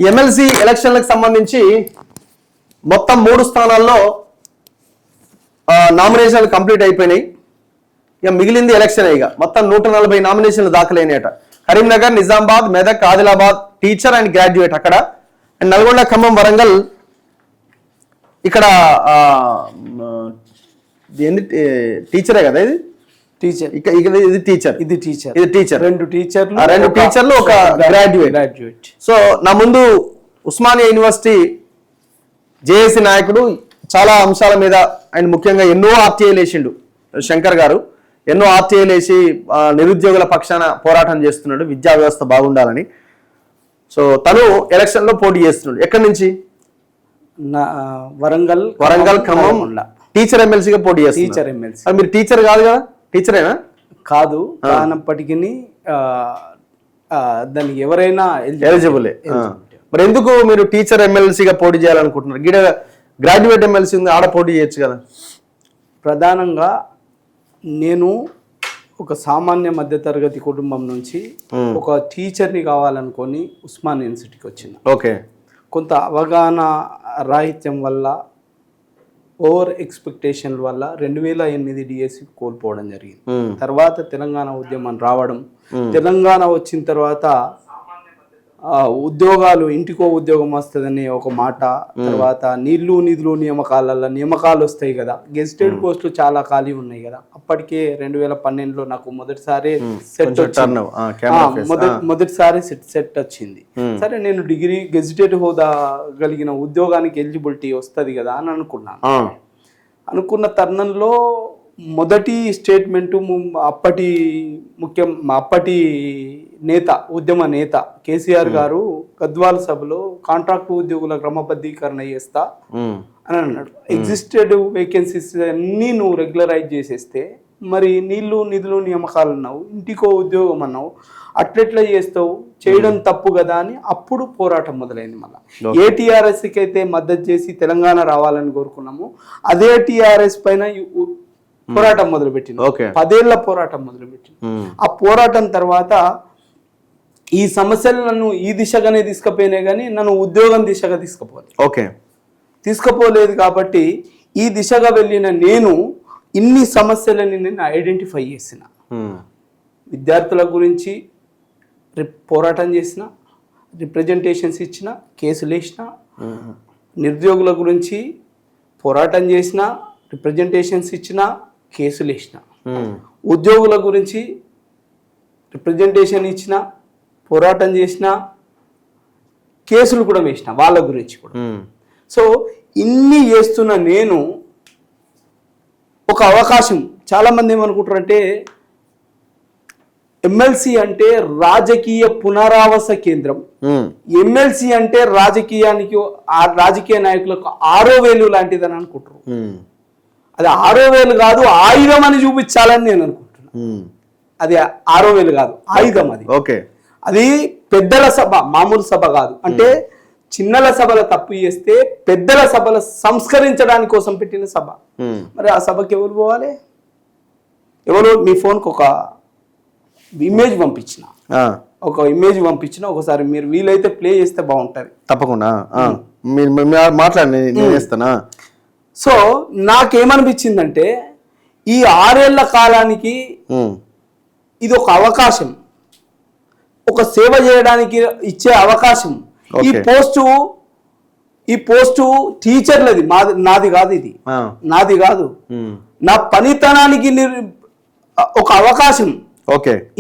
MLC ఎలక్షన్లకు సంబంధించి మొత్తం 3 స్థానాల్లో నామినేషన్లు కంప్లీట్ అయిపోయినాయి. ఇక మిగిలింది ఎలక్షన్. ఇక మొత్తం 140 నామినేషన్లు దాఖలైనట. Karimnagar, Nizamabad, Medak, Adilabad teacher and graduate అక్కడ, అండ్ నల్గొండ, ఖమ్మం, వరంగల్ ఇక్కడ టీచరే కదా ఇది టీచర్. ఇది టీచర్, ఇది టీచర్, ఇది టీచర్. 2 టీచర్లు, 2 టీచర్లు, ఒక గ్రాడ్యుయేట్. సో నా ముందు ఉస్మానియా యూనివర్సిటీ జేఏసీ నాయకుడు చాలా అంశాల మీద ఆయన ముఖ్యంగా ఎన్నో ఆర్టీఐలు వేసిండు. శంకర్ గారు ఎన్నో ఆర్టీఐలు వేసి నిరుద్యోగుల పక్షాన పోరాటం చేస్తున్నాడు, విద్యా వ్యవస్థ బాగుండాలని. సో తను ఎలక్షన్ లో పోటీ చేస్తున్నాడు. ఎక్కడి నుంచి? వరంగల్, ఖమ్మం. టీచర్ ఎమ్మెల్సీగా పోటీ చేస్తారు. Teacher MLC. మీరు టీచర్ కాదు కదా? టీచరేనా? కాదు, కానప్పటికీ దానికి ఎవరైనా ఎలిజిబులే. మరి ఎందుకు మీరు టీచర్ ఎమ్మెల్సీగా పోటీ చేయాలనుకుంటున్నారు? గిడ గ్రాడ్యుయేట్ ఎమ్మెల్సీ ఉంది, ఆడ పోటీ చేయొచ్చు కదా? ప్రధానంగా నేను ఒక సామాన్య మధ్యతరగతి కుటుంబం నుంచి ఒక టీచర్ని కావాలనుకొని ఉస్మాన్ యూనివర్సిటీకి వచ్చిన. ఓకే. కొంత అవగాహన రాహిత్యం వల్ల, ఓవర్ ఎక్స్పెక్టేషన్ వల్ల 2008 డిఎస్సి కోల్పోవడం జరిగింది. తర్వాత తెలంగాణ ఉద్యమం రావడం, తెలంగాణ వచ్చిన తర్వాత ఉద్యోగాలు, ఇంటికో ఉద్యోగం వస్తుందని ఒక మాట, తర్వాత నీళ్లు నిధులు నియామకాలు వస్తాయి కదా, గెజిటెడ్ పోస్టులు చాలా ఖాళీ ఉన్నాయి కదా. అప్పటికే 2012లో నాకు మొదటిసారి సెట్ వచ్చింది. సరే, నేను డిగ్రీ గెజిటెడ్ హోదా కలిగిన ఉద్యోగానికి ఎలిజిబిలిటీ వస్తుంది కదా అని అనుకున్నాను. అనుకున్న తరుణంలో మొదటి స్టేట్మెంటు అప్పటి ఉద్యమ నేత కేసీఆర్ గారు గద్వాల సభలో కాంట్రాక్ట్ ఉద్యోగుల క్రమబద్ధీకరణ చేస్తా అని అన్నాడు. ఎగ్జిస్టెడ్ వేకెన్సీస్ అన్నీ నువ్వు రెగ్యులరైజ్ చేసేస్తే మరి నీళ్లు నిధులు నియామకాలు అన్నావు, ఇంటికో ఉద్యోగం అన్నావు, అట్లెట్లా చేస్తావు, చేయడం తప్పు కదా అని అప్పుడు పోరాటం మొదలైంది. మళ్ళీ ఏ టీఆర్ఎస్కి అయితే మద్దతు చేసి తెలంగాణ రావాలని కోరుకున్నాము, అదే టీఆర్ఎస్ పైన పోరాటం మొదలుపెట్టింది. 10 ఏళ్ల పోరాటం మొదలుపెట్టింది. ఆ పోరాటం తర్వాత ఈ సమస్యలు నన్ను ఈ దిశగానే తీసుకుపోయినాయి కానీ నన్ను ఉద్యోగం దిశగా తీసుకుపోలేదు. కాబట్టి ఈ దిశగా వెళ్ళిన నేను ఇన్ని సమస్యలని నేను ఐడెంటిఫై చేసిన. విద్యార్థుల గురించి పోరాటం చేసిన, రిప్రజెంటేషన్స్ ఇచ్చిన, కేసులు వేసిన, నిరుద్యోగుల గురించి పోరాటం చేసిన, రిప్రజెంటేషన్స్ ఇచ్చిన, కేసులు వేసిన, ఉద్యోగుల గురించి రిప్రజెంటేషన్ ఇచ్చిన, పోరాటం చేసిన, కేసులు కూడా వేసిన వాళ్ళ గురించి కూడా. సో ఇన్ని చేస్తున్న నేను ఒక అవకాశం, చాలామంది ఏమనుకుంటారంటే ఎమ్మెల్సీ అంటే రాజకీయ పునరావాస కేంద్రం, ఎమ్మెల్సీ అంటే రాజకీయ నాయకులకు 6వ వేలు లాంటిదని అనుకుంటారు. అది 6వ వేలు కాదు, ఆయుధం అని చూపించాలని నేను అనుకుంటున్నాను. అది 6వ వేలు కాదు, ఆయుధం అది. అది పెద్దల సభ, మామూలు సభ కాదు. అంటే చిన్నల సభల తప్పు చేస్తే పెద్దల సభల సంస్కరించడానికి కోసం పెట్టిన సభ. మరి ఆ సభకి ఎవరు పోవాలి? ఎవరు? మీ ఫోన్కి ఒక ఇమేజ్ పంపించిన, ఒకసారి మీరు వీలైతే ప్లే చేస్తే బాగుంటుంది. తప్పకుండా మాట్లాడి చేస్తానా. సో నాకేమనిపించిందంటే ఈ 6 ఏళ్ల కాలానికి ఇది ఒక అవకాశం, ఒక సేవ చేయడానికి ఇచ్చే అవకాశం. ఈ పోస్టు టీచర్లది, నాది కాదు, ఇది నాది కాదు. నా పనితనానికి ఒక అవకాశం.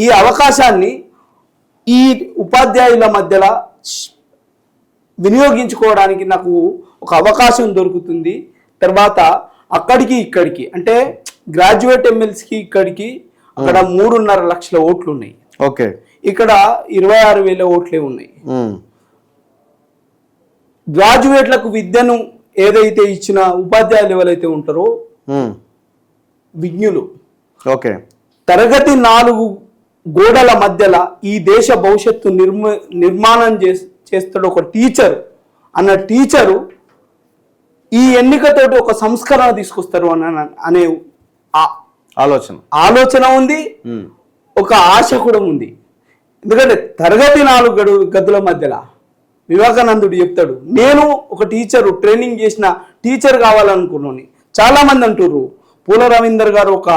ఈ అవకాశాన్ని ఈ ఉపాధ్యాయుల మధ్యలో వినియోగించుకోవడానికి నాకు ఒక అవకాశం దొరుకుతుంది. తర్వాత అక్కడికి ఇక్కడికి అంటే గ్రాడ్యుయేట్ ఎమ్మెల్సీకి ఇక్కడికి అక్కడ 3.5 లక్షల ఓట్లు ఉన్నాయి, ఇక్కడ 26,000 ఓట్లే ఉన్నాయి. గ్రాడ్యుయేట్లకు విద్యను ఏదైతే ఇచ్చిన ఉపాధ్యాయులు ఎవరైతే ఉంటారో విజ్ఞులు, తరగతి 4 గోడల మధ్యలో ఈ దేశ భవిష్యత్తు నిర్మాణం చేస్తాడు ఒక టీచర్ అన్న టీచరు ఈ ఎన్నికతోటి ఒక సంస్కరణ తీసుకొస్తారు అనే ఆలోచన ఉంది, ఒక ఆశ కూడా ఉంది. ఎందుకంటే తరగతి 4 గదుల మధ్యలో వివేకానందుడు చెప్తాడు, నేను ఒక టీచరు ట్రైనింగ్ చేసిన టీచర్ కావాలనుకున్నాను. చాలా మంది అంటుర్రు. పూల రవీందర్ గారు ఒక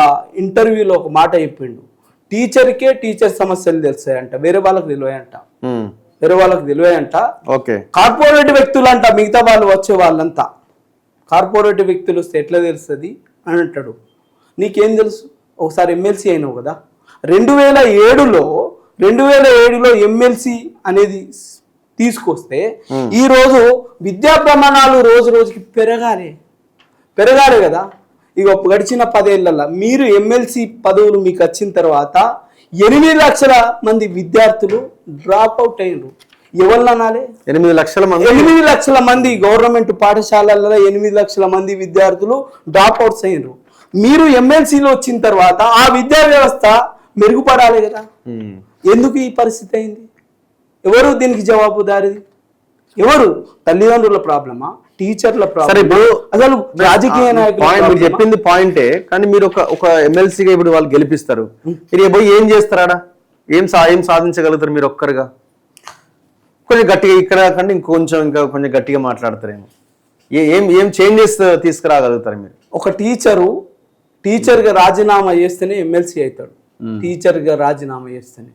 ఇంటర్వ్యూలో ఒక మాట చెప్పిండు, టీచర్కే టీచర్ సమస్యలు తెలుస్తాయంట, వేరే వాళ్ళకి తెలివాయంట. వేరే వాళ్ళకి తెలివాయంట. కార్పొరేట్ వ్యక్తులు అంట, మిగతా వాళ్ళు వచ్చే వాళ్ళంతా కార్పొరేట్ వ్యక్తులు వస్తే ఎట్లా తెలుస్తుంది అని అంటాడు. నీకేం తెలుసు? ఒకసారి ఎమ్మెల్సీ అయినావు కదా. 2007లో ఎమ్మెల్సీ అనేది తీసుకొస్తే ఈరోజు విద్యా ప్రమాణాలు రోజు రోజుకి పెరగాలి కదా. ఇక గడిచిన 10 ఏళ్లలో మీరు ఎమ్మెల్సీ పదవులు మీకు వచ్చిన తర్వాత 8 లక్షల మంది విద్యార్థులు డ్రాప్ అవుట్ అయ్యారు. ఎవరినాలే? 8 లక్షల మంది. 8 లక్షల మంది గవర్నమెంట్ పాఠశాలలలో 8 లక్షల మంది విద్యార్థులు డ్రాప్ అవుట్స్ అయ్యారు. మీరు ఎమ్మెల్సీలో వచ్చిన తర్వాత ఆ విద్యా వ్యవస్థ మెరుగుపడాలి కదా. ఎందుకు ఈ పరిస్థితి అయింది? ఎవరు దీనికి జవాబుదారి? ఎవరు? తల్లిదండ్రుల ప్రాబ్లమా? టీచర్ల ప్రాబ్లమ్? అసలు రాజకీయ నాయకులు? మీరు చెప్పింది పాయింటే, కానీ మీరు ఒక ఎమ్మెల్సీగా ఇప్పుడు వాళ్ళు గెలిపిస్తారు, మీరు పోయి ఏం చేస్తారా? ఏం సాధించగలుగుతారు మీరు ఒక్కరుగా? కొంచెం గట్టిగా ఇక్కడ కంటే ఇంకా కొంచెం గట్టిగా మాట్లాడతారేమో. ఏం చేంజెస్ తీసుకురాగలుగుతారు మీరు? ఒక టీచర్గా రాజీనామా చేస్తేనే ఎమ్మెల్సీ అవుతాడు. టీచర్గా రాజీనామా చేస్తేనే.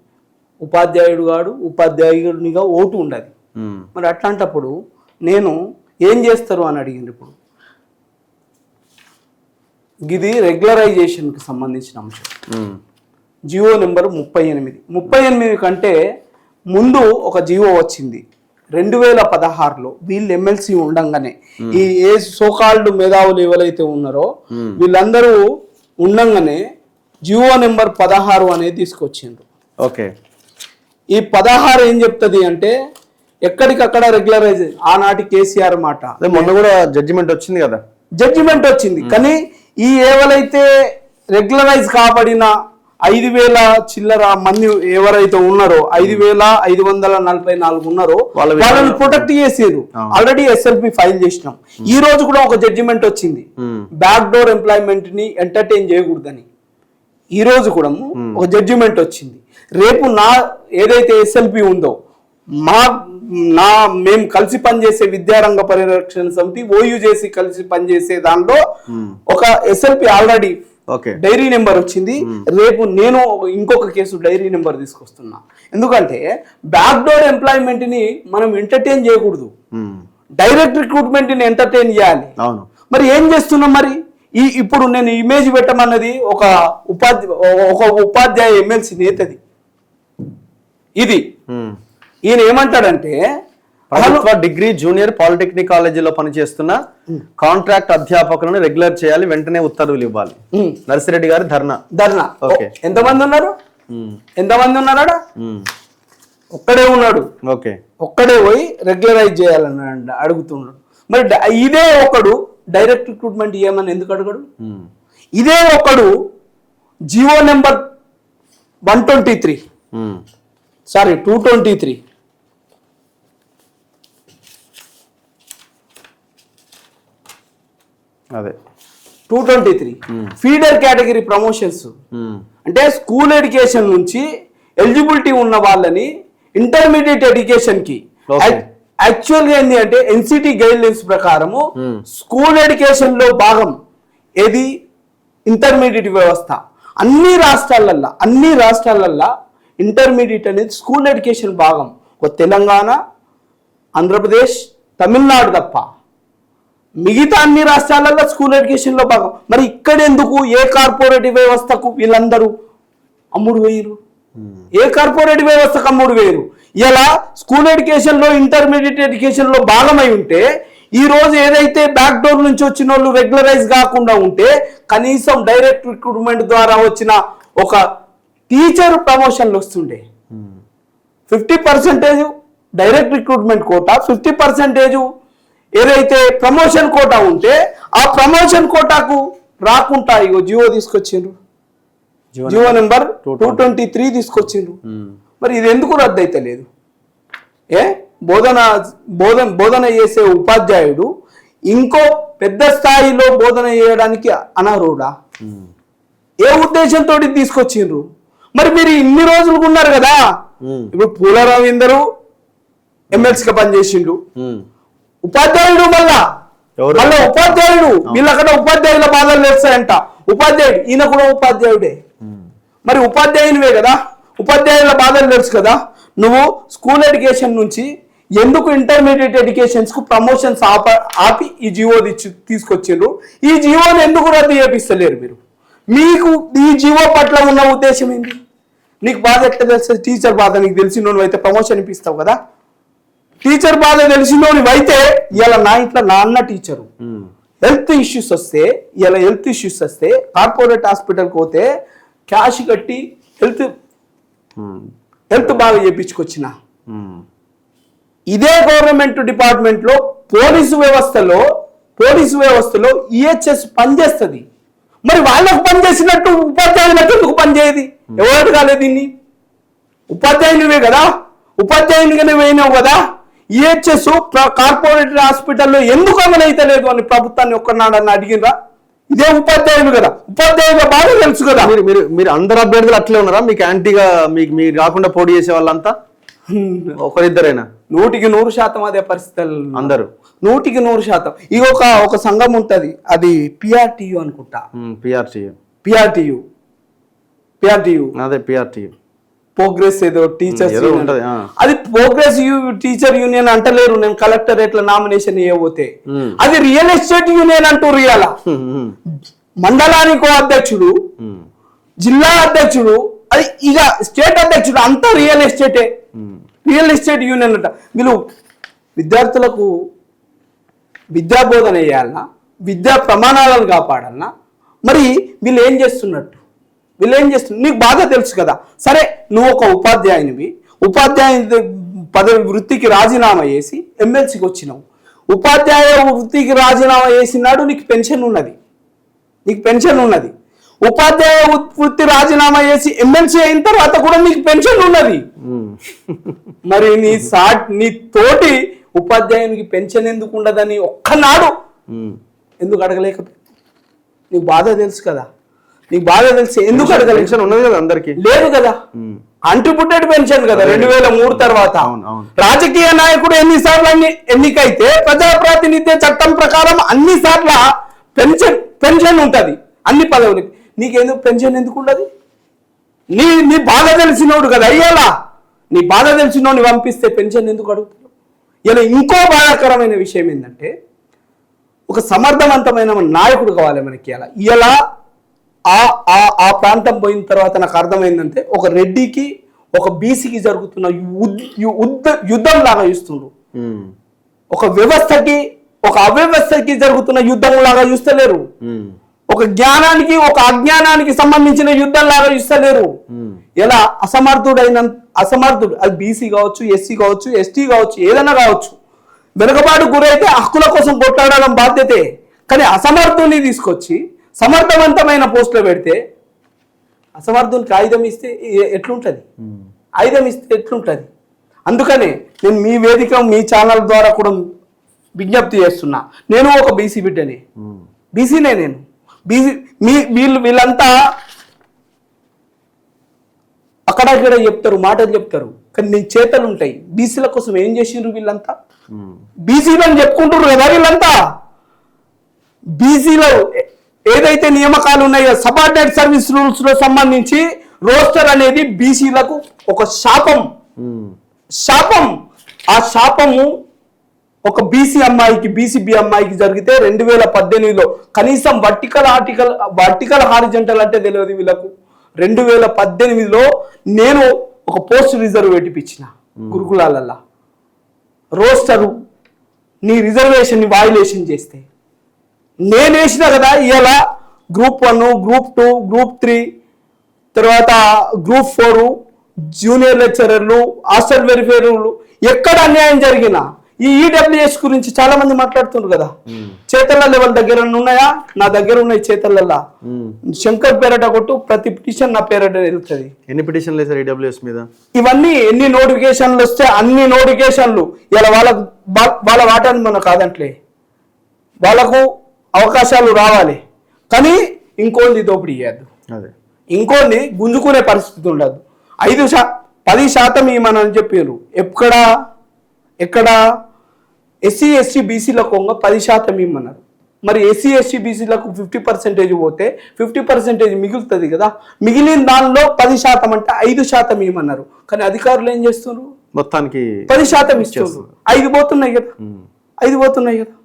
ఉపాధ్యాయునిగా ఓటు ఉండదు. మరి అట్లాంటప్పుడు నేను ఏం చేస్తారు అని అడిగింది. ఇప్పుడు ఇది రెగ్యులరైజేషన్కి సంబంధించిన అంశం. జియో నెంబర్ 38 కంటే ముందు ఒక జియో వచ్చింది 2016లో. వీళ్ళు ఎమ్మెల్సీ ఉండంగానే ఈ ఏ సోకాల్డ్ మేధావులు ఎవరైతే ఉన్నారో వీళ్ళందరూ ఉండంగానే జియో నెంబర్ 16 అనేది తీసుకొచ్చిండ్రు. ఈ 16 ఏం చెప్తుంది అంటే ఎక్కడికక్కడ రెగ్యులరైజ్. ఆనాటి కేసీఆర్ మాట. మొన్న కూడా జడ్జిమెంట్ వచ్చింది కదా. జడ్జిమెంట్ వచ్చింది, కానీ ఈ ఎవరైతే రెగ్యులరైజ్ కాబడిన 5,000 చిల్లర మంది ఎవరైతే ఉన్నారో 5,544 ఉన్నారో వాళ్ళని ప్రొటెక్ట్ చేసారు. ఆల్రెడీ SLP ఫైల్ చేసినాం. ఈ రోజు కూడా ఒక జడ్జిమెంట్ వచ్చింది, బ్యాక్ డోర్ ఎంప్లాయ్మెంట్ ని ఎంటర్టైన్ చేయకూడదని. ఈ రోజు కూడా ఒక జడ్జిమెంట్ వచ్చింది. రేపు ఏదైతే SLP ఉందో మేము కలిసి పనిచేసే విద్యారంగ పరిరక్షణ సమితి ఓయూ చేసి కలిసి పనిచేసే దానిలో ఒక SLP ఆల్రెడీ డైరీ నెంబర్ వచ్చింది. రేపు నేను ఇంకొక కేసు డైరీ నెంబర్ తీసుకొస్తున్నా. ఎందుకంటే బ్యాక్ డోర్ ఎంప్లాయ్మెంట్ ని మనం ఎంటర్టైన్ చేయకూడదు, డైరెక్ట్ రిక్రూట్మెంట్ ని ఎంటర్టైన్ చేయాలి. మరి ఏం చేస్తున్నాం? మరి ఇప్పుడు నేను ఇమేజ్ పెట్టమన్నది ఒక ఉపాధ్యాయ ఎమ్మెల్సీ నేతది. ఇది ఈయన ఏమంటాడంటే, ప్రభుత్వ డిగ్రీ జూనియర్ పాలిటెక్నిక్ కాలేజీలో పనిచేస్తున్న కాంట్రాక్ట్ అధ్యాపకులను రెగ్యులర్ చేయాలి, వెంటనే ఉత్తర్వులు ఇవ్వాలి. నర్సిరెడ్డి గారి ధర్నా. ఎంతమంది ఉన్నారు? ఒక్కడే ఉన్నాడు. ఒక్కడే పోయి రెగ్యులరైజ్ చేయాలని అడుగుతున్నాడు. మరి ఇదే ఒకడు డైరెక్ట్ రిక్రూట్మెంట్ ఏమని ఎందుకు అడగడు? ఇదే ఒకడు Jio number 223 feeder category promotions అంటే స్కూల్ ఎడ్యుకేషన్ నుంచి ఎలిజిబిలిటీ ఉన్న వాళ్ళని ఇంటర్మీడియట్ ఎడ్యుకేషన్ కి యాక్చువల్గా ఏంటి అంటే NCT గైడ్ లైన్స్ ప్రకారము స్కూల్ ఎడ్యుకేషన్ లో భాగం ఏది ఇంటర్మీడియట్ వ్యవస్థ. అన్ని రాష్ట్రాలల్లో ఇంటర్మీడియట్ అనేది స్కూల్ ఎడ్యుకేషన్ భాగం. ఒక తెలంగాణ, ఆంధ్రప్రదేశ్, తమిళనాడు తప్ప మిగతా అన్ని రాష్ట్రాలలో స్కూల్ ఎడ్యుకేషన్ లో భాగం. మరి ఇక్కడ ఎందుకు ఏ కార్పొరేటివ్ వ్యవస్థకు వీళ్ళందరూ అమ్ముడు వేయరు? ఏ కార్పొరేటివ్ వ్యవస్థకు అమ్ముడు వేయరు? ఇలా స్కూల్ ఎడ్యుకేషన్ లో ఇంటర్మీడియట్ ఎడ్యుకేషన్ లో భాగమై ఉంటే ఈ రోజు ఏదైతే బ్యాక్ డోర్ నుంచి వచ్చిన వాళ్ళు రెగ్యులరైజ్ కాకుండా ఉంటే కనీసం డైరెక్ట్ రిక్రూట్మెంట్ ద్వారా వచ్చిన ఒక టీచర్ ప్రమోషన్లు వస్తుండే. 50% డైరెక్ట్ రిక్రూట్మెంట్ కోటా, 50% ఏదైతే ప్రమోషన్ కోటా ఉంటే ఆ ప్రమోషన్ కోటాకు రాకుండా ఇగో జియో తీసుకొచ్చిండ్రు, జియో నెంబర్ 223 తీసుకొచ్చిండ్రు. మరి ఇది ఎందుకు రద్దు అయితే లేదు? బోధన చేసే ఉపాధ్యాయుడు ఇంకో పెద్ద స్థాయిలో బోధన చేయడానికి అనర్హుడా? ఏ ఉద్దేశంతో తీసుకొచ్చిండ్రు? మరి మీరు ఇన్ని రోజులు ఉన్నారు కదా. ఇప్పుడు పూల రవీందరు ఎమ్మెల్సీగా పనిచేసిండు. ఉమ్. ఉపాధ్యాయుడు మళ్ళా ఎవరు? ఉపాధ్యాయుడు. వీళ్ళక్కడ ఉపాధ్యాయుల బాధలు తెలుస్తాయంట. ఉపాధ్యాయుడు, ఈయన కూడా ఉపాధ్యాయుడే. మరి ఉపాధ్యాయునివే కదా, ఉపాధ్యాయుల బాధలు తెలుసు కదా. నువ్వు స్కూల్ ఎడ్యుకేషన్ నుంచి ఎందుకు ఇంటర్మీడియట్ ఎడ్యుకేషన్స్ కు ప్రమోషన్స్ ఆపి ఈ జీవో తీసుకొచ్చిండ్రు? ఈ జీవోని ఎందుకు రద్దు చేపిస్తలేరు మీరు? మీకు ఈ జీవో పట్ల ఉన్న ఉద్దేశం ఏంటి? నీకు బాధ ఎట్లా తెలుస్తుంది? టీచర్ బాధ నీకు తెలిసినోను అయితే ప్రమోషన్ ఇప్పిస్తావు కదా. టీచర్ బాధ తెలిసినోని అయితే ఇలా నా ఇంట్లో నాన్న టీచరు, హెల్త్ ఇష్యూస్ వస్తే కార్పొరేట్ హాస్పిటల్కి పోతే క్యాష్ కట్టి హెల్త్ బాగా చేయించుకొచ్చిన. ఇదే గవర్నమెంట్ డిపార్ట్మెంట్ లో పోలీసు వ్యవస్థలో ఈహెచ్ఎస్ పనిచేస్తుంది. మరి వాళ్ళకు పనిచేసినట్టు ఉపాధ్యాయులకు ఎందుకు పనిచేయదు? ఎవరు కాలేదు దీన్ని? ఉపాధ్యాయునివే కదా, ఉపాధ్యాయునిగానే పోయినావు కదా. ఈహెచ్ఎస్ కార్పొరేట్ హాస్పిటల్లో ఎందుకు అమలైతే లేదు అని ప్రభుత్వాన్ని ఒక్కనాడని అడిగినరా? ఇదే ఉపాధ్యాయులు కదా, ఉపాధ్యాయుల బాగా తెలుసు కదా. మీరు అందరు అభ్యర్థులు అట్లే ఉన్నారా? మీకు యాంటీగా మీరు కాకుండా పోటీ చేసే వాళ్ళంతా ఒకరిద్దరైనా? 100% అదే పరిస్థితులు. అందరూ 100%. ఇక ఒక సంఘం ఉంటది, అది పిఆర్టీయు అనుకుంటా. పిఆర్టీయు అదే పిఆర్టీయు ప్రోగ్రెస్ ఏదో టీచర్స్ ఉంటది. అది ప్రోగ్రెస్ టీచర్ యూనియన్ అంటలేరు. నేను కలెక్టరేట్ లో నామినేషన్ ఇవ్వబోతే అది రియల్ ఎస్టేట్ యూనియన్ అంటూ రియల్. మండలానికో అధ్యక్షుడు, జిల్లా అధ్యక్షుడు, అది ఇక స్టేట్ అధ్యక్షుడు, అంతా రియల్ ఎస్టేటే. రియల్ ఎస్టేట్ యూనియన్ అంట. వీళ్ళు విద్యార్థులకు విద్యాబోధన చేయాలన్నా, విద్యా ప్రమాణాలను కాపాడాలన్నా, మరి వీళ్ళు ఏం చేస్తున్నట్టు? నీకు బాగా తెలుసు కదా. సరే, నువ్వు ఒక ఉపాధ్యాయునివి, ఉపాధ్యాయు పదవి వృత్తికి రాజీనామా చేసి ఎమ్మెల్సీకి వచ్చినావు. ఉపాధ్యాయ వృత్తికి రాజీనామా చేసినాడు, నీకు పెన్షన్ ఉన్నది. ఉపాధ్యాయ వృత్తి రాజీనామా చేసి ఎమ్మెల్సీ అయిన తర్వాత కూడా నీకు పెన్షన్ ఉన్నది. మరి నీ తోటి ఉపాధ్యాయునికి పెన్షన్ ఎందుకు ఉండదని ఒక్కనాడు ఎందుకు అడగలేకపోతే? నీకు బాధ తెలుసు కదా, ఎందుకు అడగలేదు? పెన్షన్ ఉన్నది కదా అందరికి? లేదు కదా, అంటుపుట్టెడ్ పెన్షన్ కదా 2003 తర్వాత. రాజకీయ నాయకుడు ఎన్నిసార్లు ఎన్నికైతే ప్రజాప్రాతినిధ్య చట్టం ప్రకారం అన్నిసార్ల పెన్షన్ ఉంటది అన్ని పదవులకి. నీకెందుకు పెన్షన్ ఎందుకు ఉండదు? నీ బాధ తెలిసినోడు కదా అయ్యాలా. నీ బాధ తెలిసినోడిని పంపిస్తే పెన్షన్ ఎందుకు అడుగుతున్నావు? ఇలా ఇంకో బాధాకరమైన విషయం ఏంటంటే, ఒక సమర్థవంతమైన నాయకుడు కావాలి మనకి. ఇలా ఆ ప్రాంతం పోయిన తర్వాత నాకు అర్థమైందంటే, ఒక రెడ్డికి ఒక బీసీకి జరుగుతున్న యుద్ధం లాగా చూస్తుండ్రు. ఒక వ్యవస్థకి ఒక అవ్యవస్థకి జరుగుతున్న యుద్ధం లాగా చూస్తలేరు. ఒక జ్ఞానానికి ఒక అజ్ఞానానికి సంబంధించిన యుద్ధం లాగా చూస్తలేరు. ఎలా అసమర్థుడు, అది బీసీ కావచ్చు, ఎస్సీ కావచ్చు, ఎస్టీ కావచ్చు, ఏదైనా కావచ్చు, వెనుకబాటు గురైతే హక్కుల కోసం కొట్లాడడం బాధ్యతే. కానీ అసమర్థుని తీసుకొచ్చి సమర్థవంతమైన పోస్టులో పెడితే, అసమర్థునికి ఆయుధం ఇస్తే ఎట్లుంటది? అందుకనే నేను మీ వేదిక, మీ ఛానల్ ద్వారా కూడా విజ్ఞప్తి చేస్తున్నా. నేను ఒక బీసీ బిడ్డనే, బీసీనే నేను. వీళ్ళంతా అక్కడక్కడ చెప్తారు, మాటలు చెప్తారు, కానీ నీ చేతలు ఉంటాయి. బీసీల కోసం ఏం చేసిండ్రు వీళ్ళంతా? బీసీలను చెప్పుకుంటున్నారు కదా వీళ్ళంతా. బీసీలో ఏదైతే నియామకాలు ఉన్నాయో సబార్డినేట్ సర్వీస్ రూల్స్ లో సంబంధించి రోస్టర్ అనేది బీసీలకు ఒక శాపం. ఆ శాపము ఒక బీసీ అమ్మాయికి, బీసీబీ అమ్మాయికి జరిగితే 2018లో కనీసం వర్టికల్ హారిజంటల్ అంటే తెలియదు వీళ్ళకు. 2018లో నేను ఒక పోస్ట్ రిజర్వ్ పెట్టిపించిన గురుకులాలల్లా. రోస్టరు నీ రిజర్వేషన్ ని వాయులేషన్ చేస్తే నేను వేసిన కదా. ఇలా గ్రూప్ 1, గ్రూప్ 2, గ్రూప్ 3, తర్వాత గ్రూప్ 4, జూనియర్ లెక్చరర్లు, హాస్టల్ వెరిఫైర్లు, ఎక్కడ అన్యాయం జరిగినా ఈ ఈడబ్ల్యూఎస్ గురించి చాలా మంది మాట్లాడుతున్నారు కదా. చేతల్ల లెవెల్ దగ్గర ఉన్నాయా? నా దగ్గర ఉన్నాయి చేతల్లల్లా. శంకర్ పేరట కొట్టు, ప్రతి పిటిషన్ నా పేరట వెళ్తుంది. ఎన్ని పిటిషన్లు వేసారు ఈడబ్ల్యూఎస్ మీద? ఇవన్నీ ఎన్ని నోటిఫికేషన్లు వస్తే అన్ని నోటిఫికేషన్లు. ఇలా వాళ్ళ వాటాన్ని మనం కాదంటలే, వాళ్ళకు అవకాశాలు రావాలి, కానీ ఇంకోంది దోపిడీ చేయద్దు, ఇంకోంది గుంజుకునే పరిస్థితి ఉండదు. 10% ఇవ్వమని చెప్పారు. ఎక్కడ ఎస్సీ ఎస్టీ బీసీలకు 10% ఇమ్మన్నారు. మరి ఎస్సీ ఎస్టీ బీసీలకు 50% పోతే 50% మిగులుతుంది కదా. మిగిలిన దానిలో 10% అంటే 5% ఇమ్మన్నారు. కానీ అధికారులు ఏం చేస్తున్నారు? మొత్తానికి 10% ఇస్తున్నారు. 5 పోతున్నాయి కదా, 5 పోతున్నాయి కదా.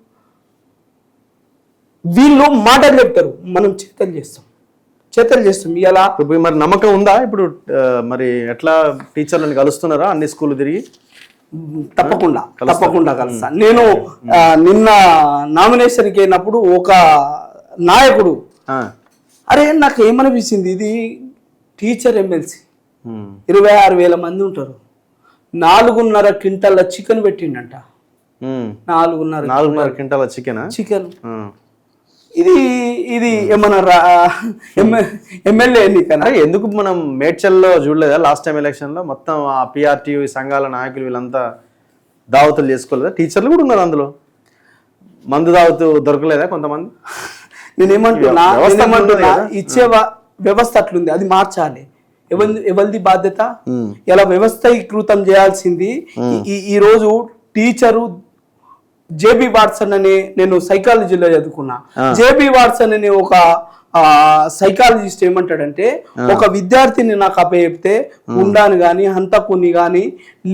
వీళ్ళు మాటలు చెప్తారు, మనం చేతలు చేస్తాం. ఇలా మరి నమ్మకం ఉందా ఇప్పుడు? మరి ఎట్లా టీచర్లను కలుస్తున్నారా అన్ని స్కూల్ తిరిగి? తప్పకుండా కలుస్తా. నేను నిన్న నామినేషన్కి వెళ్ళినప్పుడు ఒక నాయకుడు, అరే నాకు ఏమనిపించింది, ఇది టీచర్ ఎమ్మెల్సీ 26,000 మంది ఉంటారు, 4.5 క్వింటాల చికెన్ పెట్టిండంట. 4.5 క్వింటాల చికెన్. ఇది ఏమన్నా ఎమ్మెల్యే ఎన్నికనా? ఎందుకు మనం మేడ్చల్లో చూడలేదా లాస్ట్ టైం ఎలక్షన్ లో? మొత్తం ఆ పిఆర్టీ సంఘాల నాయకులు వీళ్ళంతా దావతులు చేసుకోలేదా? టీచర్లు కూడా ఉన్నారు అందులో. మందు దావతు దొరకలేదా కొంతమంది? నేనేమంటున్నా, ఇచ్చే వ్యవస్థ అట్లుంది, అది మార్చాలి. ఎవరిది బాధ్యత? ఇలా వ్యవస్థీకృతం చేయాల్సింది. ఈ రోజు టీచరు జేబీ వాట్సన్ అనే, నేను సైకాలజీలో చదువుకున్నా, జేబీ వాట్సన్ అనే ఒక సైకాలజిస్ట్ ఏమంటాడంటే, ఒక విద్యార్థిని నాకు అప్పచెప్తే గుండాని కానీ, హంతకుని కానీ,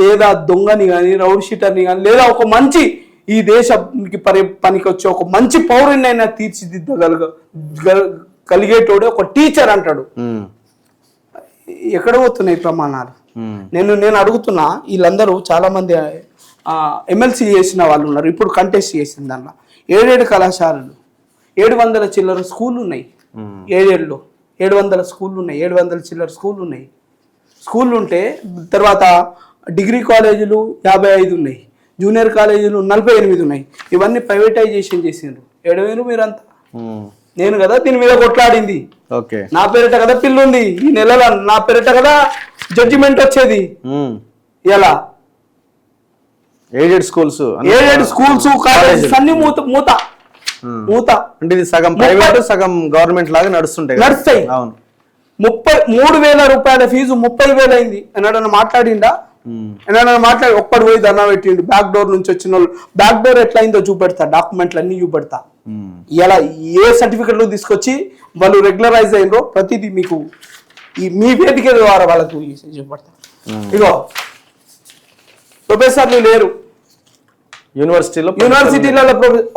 లేదా దొంగని కానీ, రౌడ్ షీటర్ని కానీ, లేదా ఒక మంచి ఈ దేశానికి పనికి వచ్చే ఒక మంచి పౌరునైనా తీర్చిదిద్దగలిగేటోడే ఒక టీచర్ అంటాడు. ఎక్కడ పోతున్నాయి ప్రమాణాలు? నేను అడుగుతున్నా, వీళ్ళందరూ చాలా మంది ఎమ్మెల్సీ చేసిన వాళ్ళు ఉన్నారు, ఇప్పుడు కంటెస్ట్ చేసిన దాంట్లో 7 కళాశాలలు, 700 చిల్లర స్కూళ్ళు ఉన్నాయి. 7 700 స్కూళ్ళు ఉన్నాయి, 700 చిల్లర స్కూళ్ళు ఉన్నాయి. స్కూళ్ళు ఉంటే తర్వాత డిగ్రీ కాలేజీలు 55 ఉన్నాయి, జూనియర్ కాలేజీలు 48 ఉన్నాయి. ఇవన్నీ ప్రైవేటైజేషన్ చేసిండ్రు. ఏడవేరు మీరంతా. నేను కదా దీని మీద కొట్లాడింది. నా పేరిట కదా పిల్లు ఉంది, ఈ నెలలో నా పేరిట కదా జడ్జిమెంట్ వచ్చేది. ఎలా ఎయిడెడ్ స్కూల్స్ కాలేజెస్ అన్ని మూత అంటే ఇది సగం ప్రైవేట్ సగం గవర్నమెంట్ లాగా నడుస్తాయి. 33,000 రూపాయల ఫీజు 30,000 అయింది. ఎన్నడన్నా మాట్లాడిండా? మాట్లాడి ఒక్కడు పోయి ధర్నా పెట్టిండు. బ్యాక్ డోర్ నుంచి వచ్చిన వాళ్ళు, బ్యాక్ డోర్ ఎట్లా అయిందో చూపెడతా, డాక్యుమెంట్లు అన్ని చూపెడతా. ఇలా ఏ సర్టిఫికెట్లు తీసుకొచ్చి వాళ్ళు రెగ్యులరైజ్ అయినరో ప్రతిదీ మీకు మీ వేదిక ద్వారా వాళ్ళకు చూపెడతా. ఇగో ప్రొఫెసర్లు లేరు యూనివర్సిటీలలో.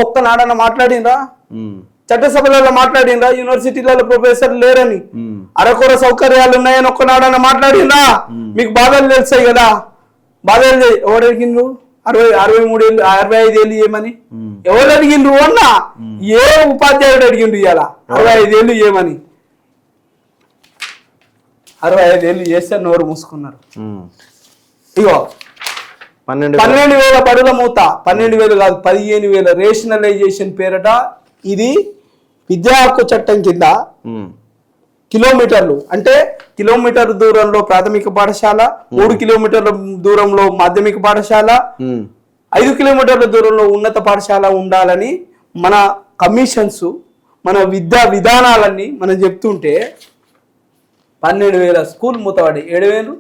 ఒక్క నాడన్న మాట్లాడిందా? చట్టసభలలో మాట్లాడిందా యూనివర్సిటీలలో ప్రొఫెసర్లు లేరని? అరకొర సౌకర్యాలు ఉన్నాయని ఒక్కనాడన్న మాట్లాడిందా? మీకు బాధలు తెలుస్తాయి కదా. బాధలు ఎవరు అడిగిండ్రు? 63 ఏళ్ళు 65 ఏళ్ళు ఏమని ఎవరు అడిగిండ్రు అన్నా? ఏ ఉపాధ్యాయుడు అడిగిండు ఇవాళ 65 ఏళ్ళు ఏమని? 65 ఏళ్ళు చేస్తే నోరు మూసుకున్నారు. ఇగో 12,000 బడుల మూత, 12,000 కాదు 15,000 రేషనలైజేషన్ పేరట. ఇది విద్యా హక్కు చట్టం కింద కిలోమీటర్లు అంటే కిలోమీటర్ దూరంలో ప్రాథమిక పాఠశాల, 3 కిలోమీటర్ల దూరంలో మాధ్యమిక పాఠశాల, 5 కిలోమీటర్ల దూరంలో ఉన్నత పాఠశాల ఉండాలని మన కమిషన్స్, మన విద్యా విధానాలన్నీ మనం చెప్తుంటే 12,000 స్కూల్ మూతపడి 7,000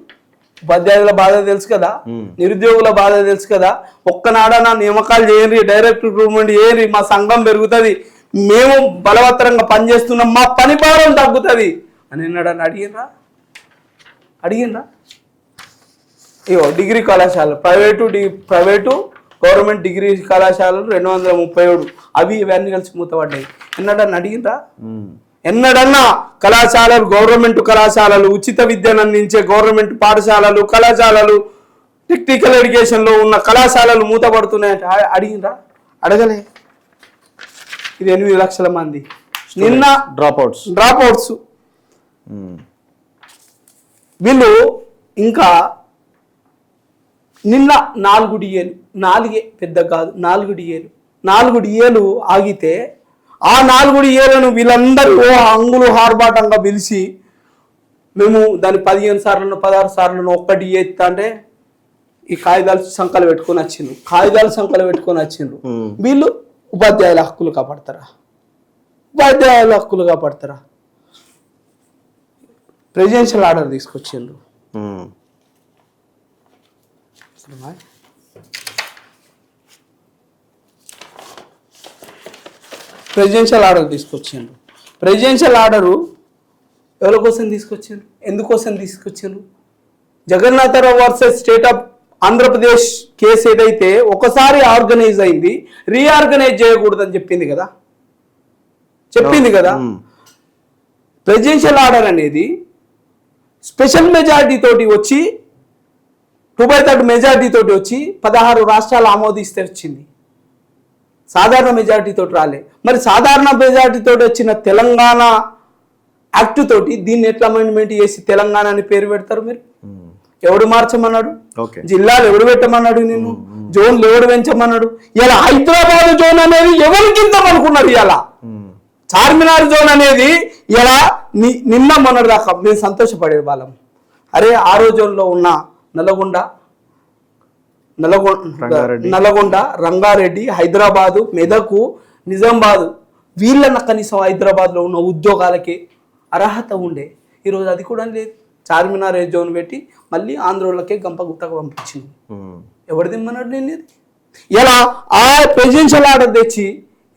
ఉపాధ్యాయుల బాధ తెలుసు కదా, నిరుద్యోగుల బాధ తెలుసు కదా. ఒక్కనాడన్నా నియామకాలు చేయండి, డైరెక్ట్ రిక్రూట్మెంట్ చేయండి, మా సంఘం పెరుగుతుంది, మేము బలవత్తరంగా పనిచేస్తున్నాం, మా పని భారం తగ్గుతుంది అని ఎన్నడన్నా అడిగిండ్రా? ఇగో డిగ్రీ కళాశాలలు ప్రైవేటు గవర్నమెంట్ డిగ్రీ కళాశాలలు 237 అవి ఇవన్నీ కలిసి మూతపడ్డాయి. ఎన్నడన్నా అడిగిండ్రా? ఎన్నడన్నా కళాశాలలు, గవర్నమెంట్ కళాశాలలు, ఉచిత విద్యను అందించే గవర్నమెంట్ పాఠశాలలు, కళాశాలలు, టెక్నికల్ ఎడ్యుకేషన్ లో ఉన్న కళాశాలలు మూతపడుతున్నాయంటే అడిగిండ్రా? అడగలే. ఇది 8 లక్షల మంది నిన్న డ్రాప్అవుట్స్. వీళ్ళు ఇంకా నిన్న 4 DAలు, 4 పెద్ద కాదు 4 DAలు ఆగితే ఆ 4 DAలను వీళ్ళందరూ అంగులు హార్బాటంగా పిలిచి మేము దాన్ని 15 సార్లను 16 సార్లను ఒక్క DA ఎత్తా అంటే ఈ కాగితాలు సంకలు పెట్టుకొని వచ్చిండ్రు. వీళ్ళు ఉపాధ్యాయుల హక్కులు కాపాడతారా? ప్రెసిడెన్షియల్ ఆర్డర్ తీసుకొచ్చిండ్రు. ప్రెసిడెన్షియల్ ఆర్డర్ తీసుకొచ్చిండ్రు. ప్రెసిడెన్షియల్ ఆర్డరు ఎవరి కోసం తీసుకొచ్చిండ్రు, ఎందుకోసం తీసుకొచ్చిండ్రు? Jagannatharao versus state of Andhra Pradesh case ఏదైతే ఒకసారి ఆర్గనైజ్ అయింది, రీఆర్గనైజ్ చేయకూడదని చెప్పింది కదా. ప్రెసిడెన్షియల్ ఆర్డర్ అనేది స్పెషల్ మెజారిటీ తోటి వచ్చి 2/3 మెజారిటీ తోటి వచ్చి 16 రాష్ట్రాలు ఆమోదిస్తే వచ్చింది. సాధారణ మెజారిటీ తోటి రాలే. మరి సాధారణ మెజారిటీ తోటి వచ్చిన తెలంగాణ యాక్ట్ తోటి దీన్ని ఎట్లా అమెండ్మెంట్ చేసి తెలంగాణ అని పేరు పెడతారు మీరు? ఎవడు మార్చమన్నాడు? జిల్లాలు ఎవడు పెట్టమన్నాడు? నేను జోన్లు ఎవడు పెంచమన్నాడు? ఇలా హైదరాబాద్ జోన్ అనేది ఎవరికి అనుకున్నారు? ఇలా చార్మినార్ జోన్ అనేది ఇలా నిన్న మొన్నటి దాకా మేము సంతోషపడే వాళ్ళం. అరే ఆరో జోన్లో ఉన్న నల్గొండ, రంగారెడ్డి, హైదరాబాదు, మెదకు, నిజామాబాదు వీళ్ళన్న కనీసం హైదరాబాద్లో ఉన్న ఉద్యోగాలకి అర్హత ఉండే. ఈరోజు అది కూడా లేదు. చార్మినార్ జోన్ పెట్టి మళ్ళీ ఆంధ్రోళ్ళకే గంపగుత్తగా పంపించింది. ఎవరు దిమ్మన్నాడు? నేను ఇలా ఆ ప్రెసిడెన్షియల్ ఆర్డర్ తెచ్చి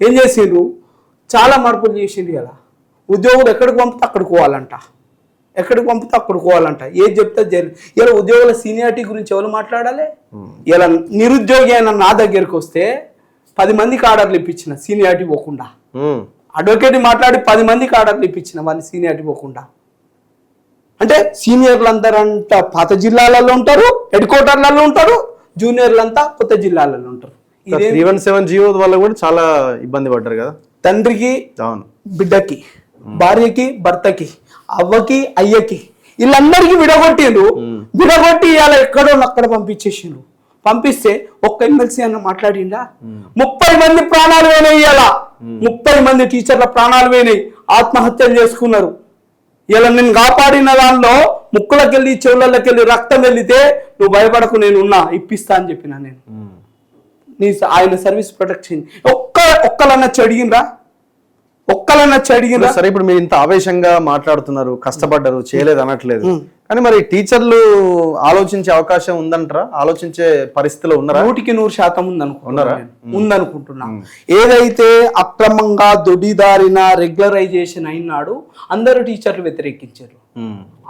ఏం చేసిండ్రు? చాలా మార్పులు చేసిండ్రు. ఇలా ఉద్యోగులు ఎక్కడికి పంపితే అక్కడికి పోవాలంట, ఎక్కడికి పంపితే అక్కడికి పోవాలంట. ఏది చెప్తే ఇలా ఉద్యోగుల సీనియారిటీ గురించి ఎవరు మాట్లాడాలి? ఇలా నిరుద్యోగి అయిన నా దగ్గరికి వస్తే 10 మందికి ఆర్డర్లు ఇప్పించిన సీనియారిటీ పోకుండా, అడ్వకేట్ మాట్లాడి 10 మందికి ఆర్డర్లు ఇప్పించిన వాళ్ళని సీనియారిటీ పోకుండా. అంటే సీనియర్లు అందరంతా పాత జిల్లాలలో ఉంటారు, హెడ్ క్వార్టర్లలో ఉంటారు, జూనియర్లు అంతా కొత్త జిల్లాలలో ఉంటారు. 317 జీవో వల్ల కూడా చాలా ఇబ్బంది పడ్డారు కదా. తండ్రికి బిడ్డకి, భార్యకి భర్తకి, అవ్వకి అయ్యకి వీళ్ళందరికీ విడగొట్టి ఇలా ఎక్కడో అక్కడ పంపించేసిండ్రు. పంపిస్తే ఒక్క ఎమ్మెల్సీ అన్న మాట్లాడిండా? 30 మంది ప్రాణాలు పోయినాయి. ఇలా 30 మంది టీచర్ల ప్రాణాలు పోయినాయి, ఆత్మహత్యలు చేసుకున్నారు. ఇలా నేను కాపాడిన దానిలో ముక్కులకెళ్ళి చెవులకెళ్ళి రక్తం వెళ్తే నువ్వు భయపడకు, నేను ఉన్నా, ఇప్పిస్తా అని చెప్పిన నేను. ఆయన సర్వీస్ ప్రొటెక్షన్ ఒక్కలన్నా చెడిగినరా? సరే, ఇప్పుడు మీరు ఇంత ఆవేశంగా మాట్లాడుతున్నారు, కష్టపడ్డారు, చేయలేదు అనట్లేదు, కానీ మరి టీచర్లు ఆలోచించే అవకాశం ఉందంటారా? ఆలోచించే పరిస్థితిలో ఉన్నారా? 100% ఉందనుకుంటున్నా. ఏదైతే అక్రమంగా దొడ్డిదారిన రెగ్యులరైజేషన్ అయినాడు అందరూ టీచర్లు వ్యతిరేకించారు.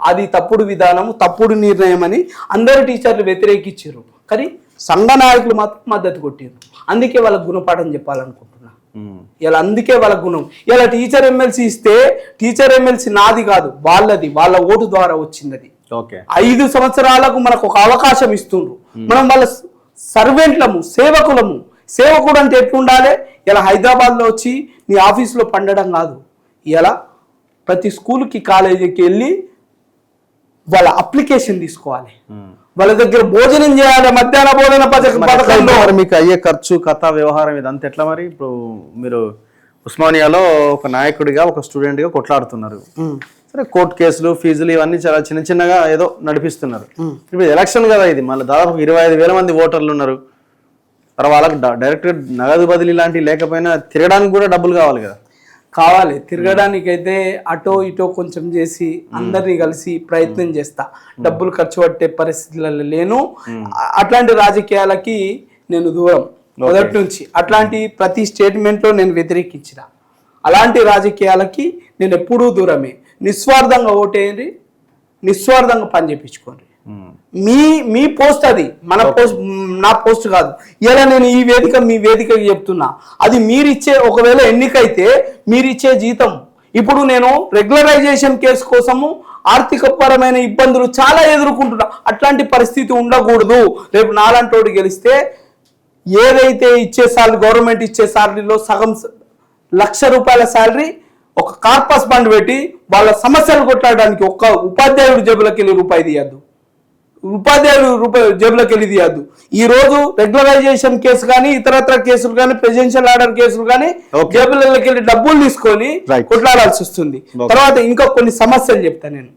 అది తప్పుడు విధానం, తప్పుడు నిర్ణయం అని అందరూ టీచర్లు వ్యతిరేకించారు. కానీ సంఘ నాయకులు మాత్రం మద్దతు కొట్టారు. అందుకే వాళ్ళకు గుణపాఠం చెప్పాలనుకుంటున్నా. ఇలా అందుకే వాళ్ళ గుణం. ఇలా టీచర్ ఎమ్మెల్సీ ఇస్తే టీచర్ ఎమ్మెల్సీ నాది కాదు, వాళ్ళది, వాళ్ళ ఓటు ద్వారా వచ్చింది. 5 సంవత్సరాలకు మనకు ఒక అవకాశం ఇస్తుండ్రు. మనం వాళ్ళ సర్వెంట్లము, సేవకులము. సేవకుడు అంటే ఎట్లుండాలి? ఇలా హైదరాబాద్లో వచ్చి నీ ఆఫీసులో పండడం కాదు. ఇలా ప్రతి స్కూల్కి, కాలేజీకి వెళ్ళి వాళ్ళ అప్లికేషన్ తీసుకోవాలి, వాళ్ళ దగ్గర భోజనం చేయాలి, మధ్యాహ్న భోజన పథకంలో. మీకు అయ్యే ఖర్చు, కథ, వ్యవహారం ఇదంతా ఎట్లా? మరి ఇప్పుడు మీరు ఉస్మానియాలో ఒక నాయకుడిగా, ఒక స్టూడెంట్ గా కొట్లాడుతున్నారు. సరే, కోర్టు కేసులు, ఫీజులు ఇవన్నీ చాలా చిన్నగా ఏదో నడిపిస్తున్నారు. ఇప్పుడు ఎలక్షన్ కదా ఇది, మళ్ళీ దాదాపు 25,000 మంది ఓటర్లు ఉన్నారు. తర్వాత వాళ్ళకి డైరెక్ట్ నగదు బదిలీ లాంటివి లేకపోయినా తిరగడానికి కూడా డబ్బులు కావాలి కదా. తిరగడానికి అయితే అటో ఇటో కొంచెం చేసి అందరినీ కలిసి ప్రయత్నం చేస్తా. డబ్బులు ఖర్చు పెట్టే పరిస్థితులలో లేను. అట్లాంటి రాజకీయాలకి నేను దూరం మొదటి నుంచి. అట్లాంటి ప్రతి స్టేట్మెంట్లో నేను వ్యతిరేకించిన. అలాంటి రాజకీయాలకి నేను ఎప్పుడూ దూరమే. నిస్వార్థంగా ఓటేయండి, నిస్వార్థంగా పని చేయించుకోండి. మీ పోస్ట్ అది, మన పోస్ట్, నా పోస్ట్ కాదు. ఇలా నేను ఈ వేదిక మీ వేదికకి చెప్తున్నా. అది మీరిచ్చే, ఒకవేళ ఎన్నికైతే మీరిచ్చే జీతం. ఇప్పుడు నేను రెగ్యులరైజేషన్ కేసు కోసము ఆర్థిక పరమైన ఇబ్బందులు చాలా ఎదుర్కొంటున్నా. అట్లాంటి పరిస్థితి ఉండకూడదు. రేపు నాలంటోడు గెలిస్తే ఏదైతే ఇచ్చే సాలరీ, గవర్నమెంట్ ఇచ్చే సాలరీలో సగం ₹1,00,000 శాలరీ ఒక కార్పస్ ఫండ్ పెట్టి వాళ్ళ సమస్యలు కొట్టడానికి ఒక్క ఉపాధ్యాయుడు జేబులోకి వెళ్ళి రూపాయి తీయద్దు. జేబులోకి వెళ్ళి తీయద్దు. ఈ రోజు రెగ్యులరైజేషన్ కేసు కానీ, ఇతరత్ర కేసులు కానీ, ప్రెసిడెన్షియల్ ఆర్డర్ కేసులు కానీ జేబులకి వెళ్ళి డబ్బులు తీసుకొని కొట్లాడాల్సి వస్తుంది. తర్వాత ఇంకా కొన్ని సమస్యలు చెప్తా నేను.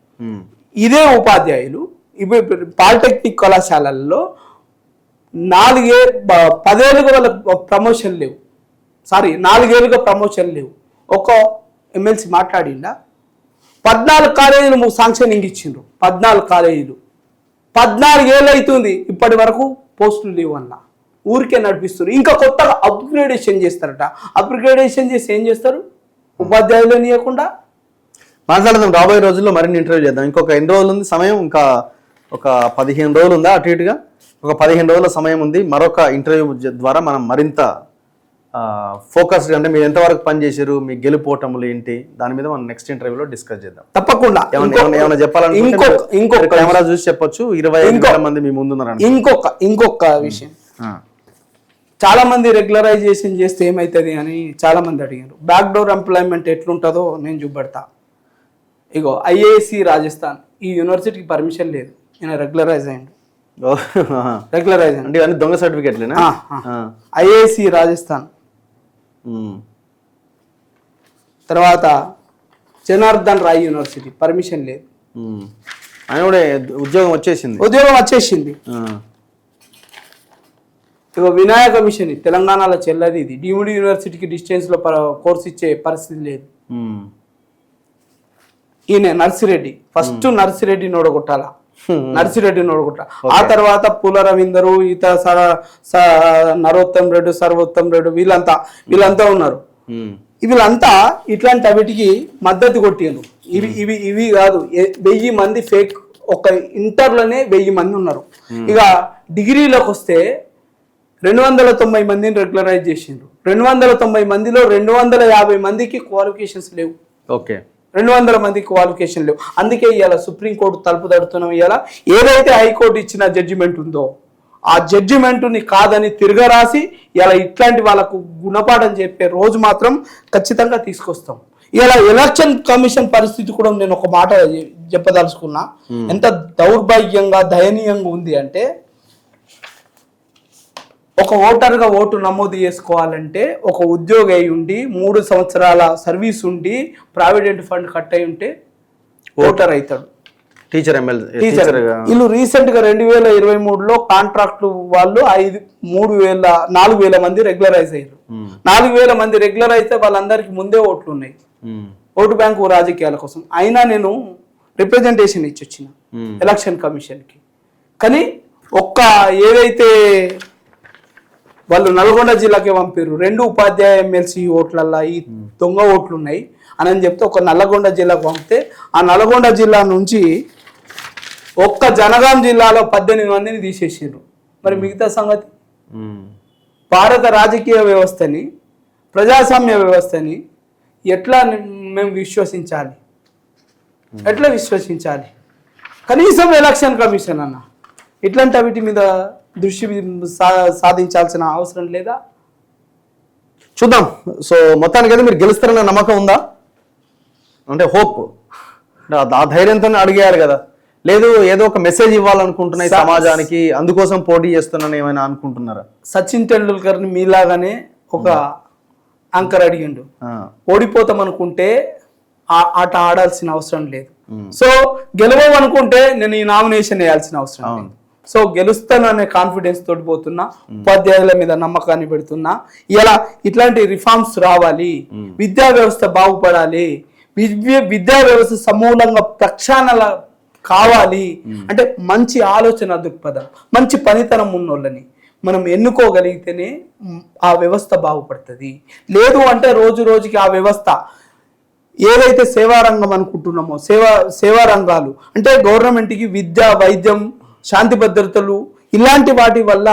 ఇదే ఉపాధ్యాయులు ఇప్పుడు పాలిటెక్నిక్ కళాశాలల్లో 10 ఏళ్ళుగా వాళ్ళ ప్రమోషన్ లేవు. 4 ఏళ్ళుగా ప్రమోషన్ లేవు. ఒక ఎమ్మెల్సీ మాట్లాడిండా? 14 కాలేజీలు శాంక్షనింగ్ ఇచ్చిండ్రు. 14 కాలేజీలు 14 ఏళ్ళు అవుతుంది, ఇప్పటి వరకు పోస్టులు లేవు. అన్న ఊరికే నడిపిస్తారు. ఇంకా కొత్తగా అప్గ్రేడేషన్ చేస్తారట. అప్గ్రేడేషన్ చేసి ఏం చేస్తారు? ఉపాధ్యాయులు ఇవ్వకుండా మాట్లాడదాం. రాబోయే రోజుల్లో మరిన్ని ఇంటర్వ్యూ చేద్దాం. ఇంకొక ఎన్ని రోజులు ఉంది సమయం? ఇంకా ఒక 15 రోజులు ఉందా? అటు ఇటుగా ఒక 15 రోజుల సమయం ఉంది. మరొక ఇంటర్వ్యూ ద్వారా మనం మరింత ఫోకస్డ్, అంటే మీరు ఎంతవరకు పనిచేశారు, మీ గెలుపోవటములు ఏంటి, దాని మీద మనం నెక్స్ట్ ఇంటర్వ్యూలో డిస్కస్ చేద్దాం. తప్పకుండా. ఏమైనా చెప్పాలంటే ఇంకొక కెమెరా చూసి చెప్పొచ్చు. 25 మంది మీ ముందున్నారు. ఇంకొక విషయం, చాలా మంది రెగ్యులరైజేషన్ చేస్తే ఏమవుతుంది అని చాలా మంది అడిగారు. బ్యాక్ డోర్ ఎంప్లాయ్మెంట్ ఎట్లుంటుందో నేను చూపెడతా. ఇగో ఐఏఎస్సి రాజస్థాన్, ఈ యూనివర్సిటీకి పర్మిషన్ లేదు, ఈయన రెగ్యులరైజ్ అయ్యిండు. రెగ్యులరైజ్ అంటే ఇవన్నీ దొంగ సర్టిఫికెట్లేనా? ఐఏఎస్సి రాజస్థాన్. తర్వాత జనార్దన్ రాయ్ యూనివర్సిటీ పర్మిషన్ లేదు, ఆయన కూడా ఉద్యోగం వచ్చేసింది. ఇగో వినాయక మిషన్ తెలంగాణలో చెల్లది, ఇది డీమ్డ్ యూనివర్సిటీకి డిస్టెన్స్ లో కోర్స్ ఇచ్చే పరిస్థితి లేదు. ఈయన నర్సిరెడ్డి, ఫస్ట్ నర్సిరెడ్డి నోడగొట్టాల, నర్సిరెడ్డి నోడగొట్టాల. ఆ తర్వాత పూల రవీందరు, నరోత్తమ్ రెడ్డి, సర్వోత్తమ్ రెడ్డి, వీళ్ళంతా ఉన్నారు. వీళ్ళంతా ఇట్లాంటి వీటికి మద్దతు కొట్టిండ్రు. ఇవి కాదు, 1000 మంది ఫేక్, ఒక ఇంటర్లోనే 1000 మంది ఉన్నారు. ఇక డిగ్రీలోకి వస్తే 290 మందిని రెగ్యులరైజ్ చేసిండ్రు. 290 మందిలో 250 మందికి క్వాలిఫికేషన్స్ లేవు. ఓకే, 200 మందికి క్వాలిఫికేషన్ లేవు. అందుకే ఇవాళ సుప్రీంకోర్టు తలుపు తడుతున్నాం. ఇవాళ ఏదైతే హైకోర్టు ఇచ్చిన జడ్జిమెంట్ ఉందో ఆ జడ్జిమెంట్ని కాదని తిరగరాసి ఇలా ఇట్లాంటి వాళ్ళకు గుణపాఠం చెప్పే రోజు మాత్రం ఖచ్చితంగా తీసుకొస్తాం. ఇలా ఎలక్షన్ కమిషన్ పరిస్థితి కూడా నేను ఒక మాట చెప్పదలుచుకున్నా. ఎంత దౌర్భాగ్యంగా దయనీయంగా ఉంది అంటే, ఒక ఓటర్గా ఓటు నమోదు చేసుకోవాలంటే ఒక ఉద్యోగి అయి ఉండి 3 సంవత్సరాల సర్వీస్ ఉండి ప్రావిడెంట్ ఫండ్ కట్ అయి ఉంటే ఓటర్ అవుతాడు. టీచర్ వీళ్ళు రీసెంట్ గా 2023లో కాంట్రాక్ట్ వాళ్ళు 4,000 మంది రెగ్యులరైజ్ అయ్యారు. 4,000 మంది రెగ్యులర్ అయితే వాళ్ళందరికీ ముందే ఓట్లు ఉన్నాయి, ఓటు బ్యాంకు రాజకీయాల కోసం. అయినా నేను రిప్రజెంటేషన్ ఇచ్చి వచ్చిన ఎలక్షన్ కమిషన్ కి. కానీ ఏదైతే వాళ్ళు నల్గొండ జిల్లాకి పంపారు, 2 ఉపాధ్యాయ ఎమ్మెల్సీ ఓట్లల్లో ఈ దొంగ ఓట్లు ఉన్నాయి అని చెప్తే ఒక నల్లగొండ జిల్లాకు పంపితే, ఆ నల్గొండ జిల్లా నుంచి జనగాం జిల్లాలో 18 మందిని తీసేసారు. మరి మిగతా సంగతి? భారత రాజకీయ వ్యవస్థని, ప్రజాస్వామ్య వ్యవస్థని ఎట్లా మేము విశ్వసించాలి? కనీసం ఎలక్షన్ కమిషన్ అన్న ఇట్లాంటి వీటి మీద దృష్టి సాధించాల్సిన అవసరం లేదా? చూద్దాం. సో మొత్తానికి అయితే మీరు గెలుస్తారన్న నమ్మకం ఉందా? అంటే హోప్, ఆ ధైర్యంతో అడిగేయాలి కదా. లేదు ఏదో ఒక మెసేజ్ ఇవ్వాలనుకుంటున్నాయి సమాజానికి, అందుకోసం పోటీ చేస్తున్నాను ఏమైనా అనుకుంటున్నారా? సచిన్ టెండూల్కర్ ని మీలాగానే ఒక యాంకర్ అడిగిండు, ఓడిపోతాం అనుకుంటే ఆట ఆడాల్సిన అవసరం లేదు, సో గెలవనుకుంటే నేను ఈ నామినేషన్ వేయాల్సిన అవసరం లేదు. సో గెలుస్తాననే కాన్ఫిడెన్స్ తోటి పోతున్నా, ఉపాధ్యాయుల మీద నమ్మకాన్ని పెడుతున్నా. ఇలా ఇట్లాంటి రిఫార్మ్స్ రావాలి, విద్యా వ్యవస్థ బాగుపడాలి, విద్యా వ్యవస్థ సమూలంగా ప్రక్షాళన కావాలి అంటే మంచి ఆలోచన దృక్పథం, మంచి పనితనం ఉన్నోళ్ళని మనం ఎన్నుకోగలిగితేనే ఆ వ్యవస్థ బాగుపడుతుంది. లేదు అంటే రోజు రోజుకి ఆ వ్యవస్థ ఏదైతే సేవారంగం అనుకుంటున్నామో సేవా రంగాలు అంటే గవర్నమెంట్కి విద్య, వైద్యం, శాంతి భద్రతలు ఇలాంటి వాటి వల్ల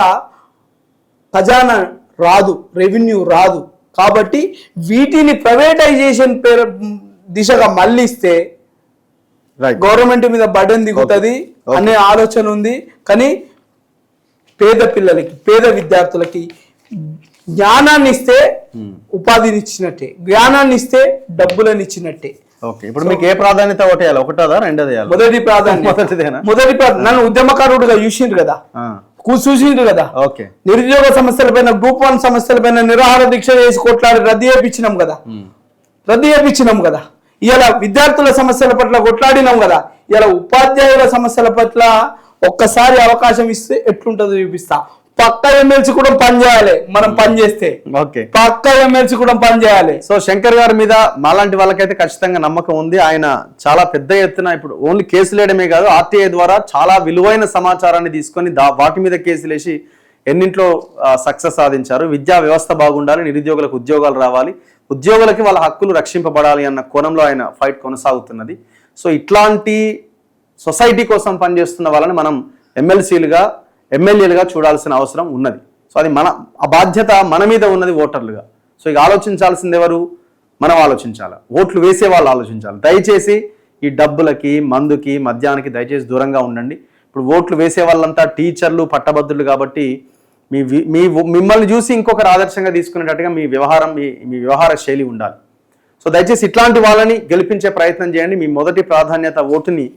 ఖజానా రాదు, రెవెన్యూ రాదు. కాబట్టి వీటిని ప్రైవేటైజేషన్ దిశగా మళ్ళిస్తే గవర్నమెంట్ మీద బర్డెన్ దిగుతుంది అనే ఆలోచన ఉంది. కానీ పేద పిల్లలకి, పేద విద్యార్థులకి జ్ఞానాన్ని ఇస్తే ఉపాధిని ఇచ్చినట్టే, జ్ఞానాన్ని ఇస్తే డబ్బులను ఇచ్చినట్టే. ఇప్పుడు మీకు ఏ ప్రాధాన్యత ఒకటేయాలి? ఒకటోదా రెండోది? మొదటి ప్రాధాన్యత. నన్ను ఉద్యమకారుడుగా చూసిండ్రు కదా, చూసిండ్రు కదా. నిరుద్యోగ సమస్యలపైన, గ్రూప్ 1 సమస్యలపైన నిరాహార దీక్ష చేసి కొట్లాడి రద్దు చేయించినాం కదా. ఇలా విద్యార్థుల సమస్యల పట్ల కొట్లాడినాం కదా. ఇలా ఉపాధ్యాయుల సమస్యల పట్ల ఒక్కసారి అవకాశం ఇస్తే ఎట్లుంటుందో చూపిస్తా. పక్క ఎమ్మెల్సీ కూడా పనిచేయాలి, మనం పనిచేస్తే పక్క ఎమ్మెల్సీ కూడా పనిచేయాలి. సో శంకర్ గారి మీద మాలాంటి వాళ్ళకైతే ఖచ్చితంగా నమ్మకం ఉంది. ఆయన చాలా పెద్ద ఎత్తున ఇప్పుడు ఓన్లీ కేసులు వేయడమే కాదు, ఆర్టీఐ ద్వారా చాలా విలువైన సమాచారాన్ని తీసుకొని వాటి మీద కేసులు వేసి ఎన్నింట్లో సక్సెస్ సాధించారు. విద్యా వ్యవస్థ బాగుండాలి, నిరుద్యోగులకు ఉద్యోగాలు రావాలి, ఉద్యోగులకి వాళ్ళ హక్కులు రక్షింపబడాలి అన్న కోణంలో ఆయన ఫైట్ కొనసాగుతున్నది. సో ఇట్లాంటి సొసైటీ కోసం పనిచేస్తున్న వాళ్ళని మనం ఎమ్మెల్సీలుగా ఎమ్మెల్యేలుగా చూడాల్సిన అవసరం ఉన్నది. సో అది ఆ బాధ్యత మన మీద ఉన్నది ఓటర్లుగా. సో ఇక ఆలోచించాల్సింది ఎవరు? మనం ఆలోచించాలి, ఓట్లు వేసే వాళ్ళు ఆలోచించాలి. దయచేసి ఈ డబ్బులకి, మందుకి, మద్యానికి దయచేసి దూరంగా ఉండండి. ఇప్పుడు ఓట్లు వేసే వాళ్ళంతా టీచర్లు, పట్టభద్రులు కాబట్టి మిమ్మల్ని చూసి ఇంకొకరు ఆదర్శంగా తీసుకునేటట్టుగా మీ వ్యవహార శైలి ఉండాలి. సో దయచేసి ఇట్లాంటి వాళ్ళని గెలిపించే ప్రయత్నం చేయండి. మీ మొదటి ప్రాధాన్యత ఓటుని,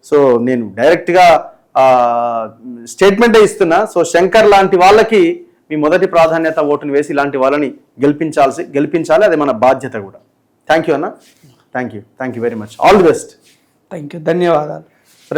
సో నేను డైరెక్ట్గా స్టేట్మెంటే ఇస్తున్నా. సో శంకర్ లాంటి వాళ్ళకి మీ మొదటి ప్రాధాన్యత ఓటుని వేసి ఇలాంటి వాళ్ళని గెలిపించాలి. అది మన బాధ్యత కూడా. థ్యాంక్ యూ అన్న, thank you very much. All the best. Thank you, ధన్యవాదాలు.